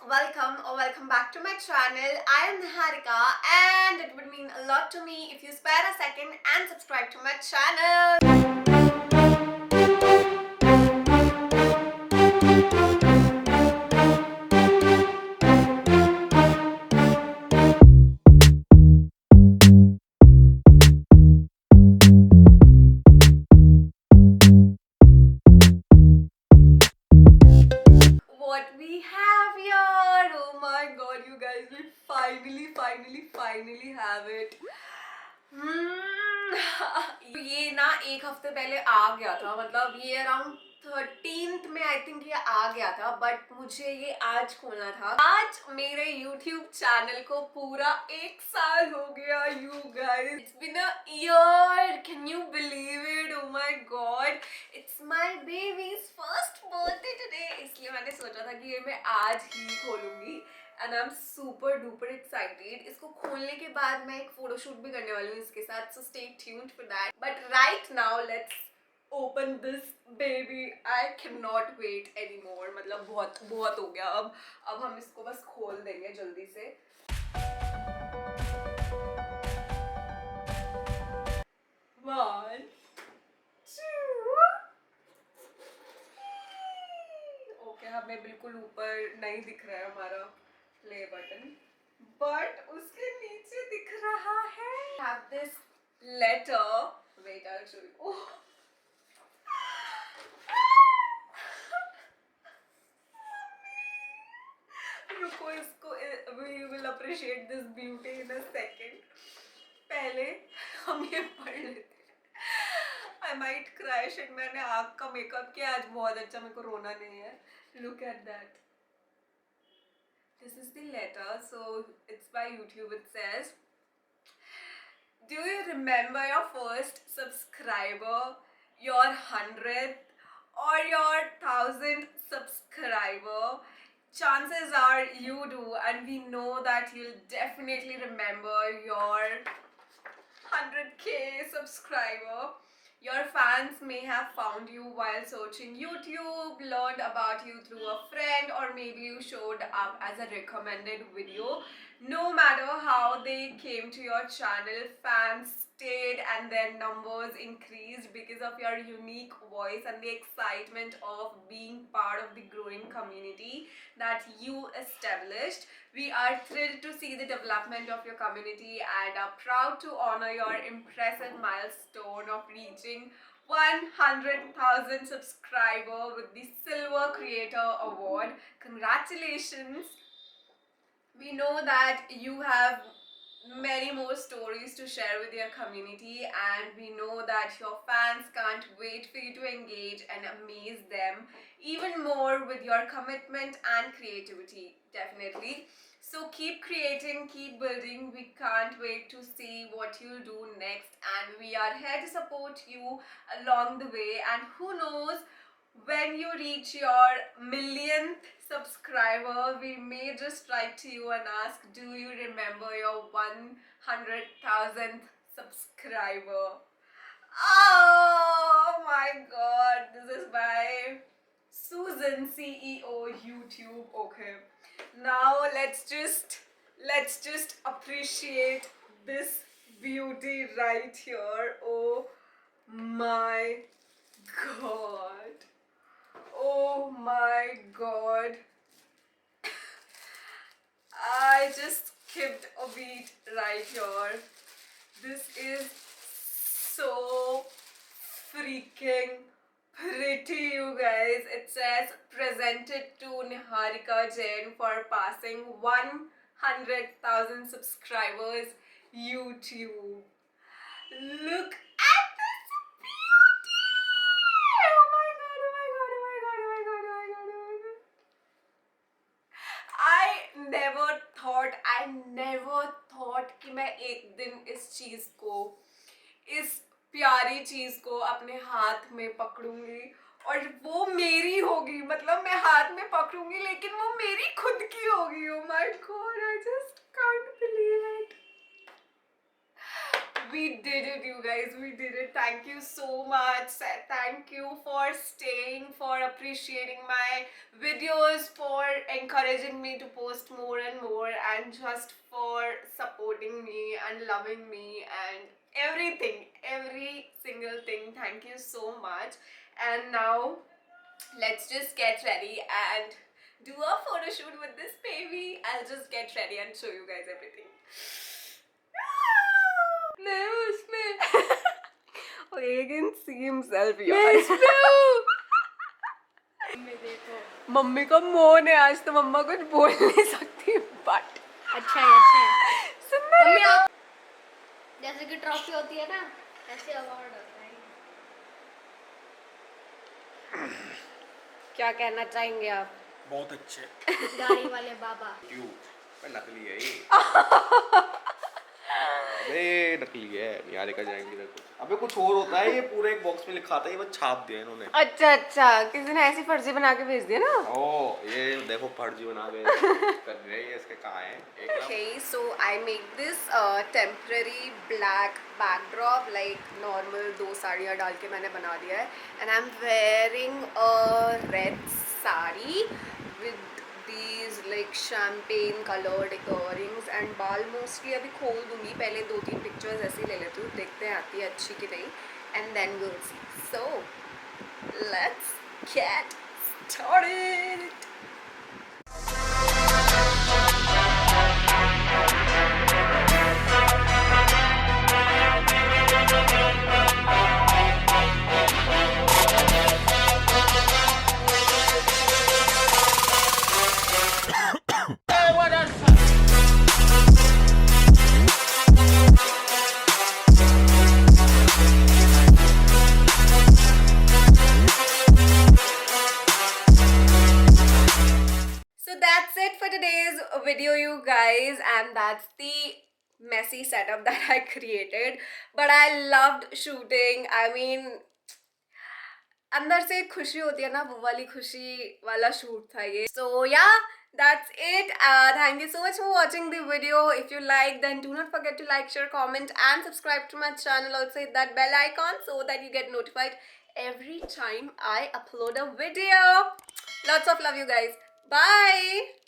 welcome back to my channel. I am Niharika and it would mean a lot to me if you spare a second and subscribe to my channel. What we have here, oh my god, you guys, we finally have it. ये ना एक हफ्ते पहले आ गया था, मतलब ये around 13th में आई थिंक ये आ गया था, बट मुझे ये आज खोलना था। आज मेरे YouTube चैनल को पूरा 1 साल हो गया, you guys. It's been a year. Can you believe it? Oh my god. It's my baby's first birthday today. इसलिए मैंने सोचा था कि ये मैं आज ही खोलूंगी. And I'm super duper excited. इसको खोलने के बाद मैं एक फोटोशूट भी करने वाली हूँ इसके साथ, so stay tuned for that. But right now let's open this baby. I cannot wait anymore. मतलब बहुत हो गया अब हम इसको बस खोल देंगे जल्दी से. One, two. Okay, हमें बिल्कुल ऊपर नहीं दिख रहा है हमारा प्ले बटन, बट उसके नीचे दिख रहा है. Have this letter. Wait, I'll show you. Oh. रुको इसको, we will appreciate this beauty in a second. पहले हम ये पढ़ लेते हैं. I might cry. Shit, मैंने आँख का मेकअप किया आज बहुत अच्छा, मेरे को रोना नहीं है. Look at that. This is the letter, so it's by YouTube. It says, do you remember your first subscriber, your 100th or your 1000th subscriber? Chances are you do, and we know that you'll definitely remember your 100k subscriber. Your fans may have found you while searching YouTube, learned about you through a friend, or maybe you showed up as a recommended video. No matter how they came to your channel, fans stayed and their numbers increased because of your unique voice and the excitement of being part of the growing community that you established. We are thrilled to see the development of your community and are proud to honor your impressive milestone of reaching 100,000 subscribers with the Silver Creator Award. Congratulations! We know that you have many more stories to share with your community, and we know that your fans can't wait for you to engage and amaze them even more with your commitment and creativity. Definitely. So keep creating, keep building. We can't wait to see what you'll do next, and we are here to support you along the way. And who knows, when you reach your millionth subscriber, we may just write to you and ask, do you remember your 100,000th subscriber? Oh my god, this is by Susan, CEO, YouTube. Okay, now let's just appreciate this beauty right here. Oh my god. Oh my god. I just skipped a beat right here. This is so freaking pretty, you guys. It says, presented to Niharika Jain for passing 100,000 subscribers, YouTube. Look at this beauty! Oh my god, oh my god, oh my god, oh my god, oh my god, oh my god. I never thought कि मैं एक दिन इस चीज को, इस प्यारी चीज को अपने हाथ में पकड़ूंगी और वो मेरी होगी. मतलब मैं हाथ में पकड़ूंगी लेकिन वो मेरी खुद की होगी. Oh my god, I just can't believe it. We did it, you guys. We did it. Thank you so much. Thank you for staying, for appreciating my videos, for encouraging me to post more and more, and just for supporting me and loving me and everything, every single thing. Thank you so much. And now let's just get ready and do a photo shoot with this baby. I'll just get ready and show you guys everything. मैं उसमें और he can see himself यार mummy का मोन है आज तो मम्मा कुछ बोल नहीं सकती बट अच्छा है सुंदर मम्मी आप जैसे कि ट्रॉफी होती है ना ऐसे अवार्ड होता है क्या कहना चाहेंगे आप बहुत अच्छे गाड़ी वाले बाबा मैं नकली है ये अबे नकली है निहारिका जाएंगे इधर कुछ अबे कुछ और होता है ये पूरे एक बॉक्स में लिखा था ये बस छाप दिया इन्होंने अच्छा अच्छा किसी ने ऐसी फर्जी बना के भेज दिया ना ओ ये देखो फर्जी बना के कर रही है इसके कहाँ है Okay, so I make this temporary black backdrop like normal दो साड़ियाँ डाल के मैंने बना दिया है and I'm wearing a red sari with these like champagne colored earrings and बाल mostly अभी खोल दूँगी पहले 2-3 pictures ऐसे ही ले लेती हूँ देखते हैं आती है अच्छी कि नहीं and then we'll see. So let's get started. So that's it for today's video, you guys, and that's the messy setup that I created. But I loved shooting. I mean, अंदर से एक खुशी होती है ना वो वाली खुशी वाला शूट था ये. So yeah, that's it. Thank you so much for watching the video. If you like, then do not forget to like, share, comment, and subscribe to my channel. Also hit that bell icon so that you get notified every time I upload a video. Lots of love, you guys. Bye.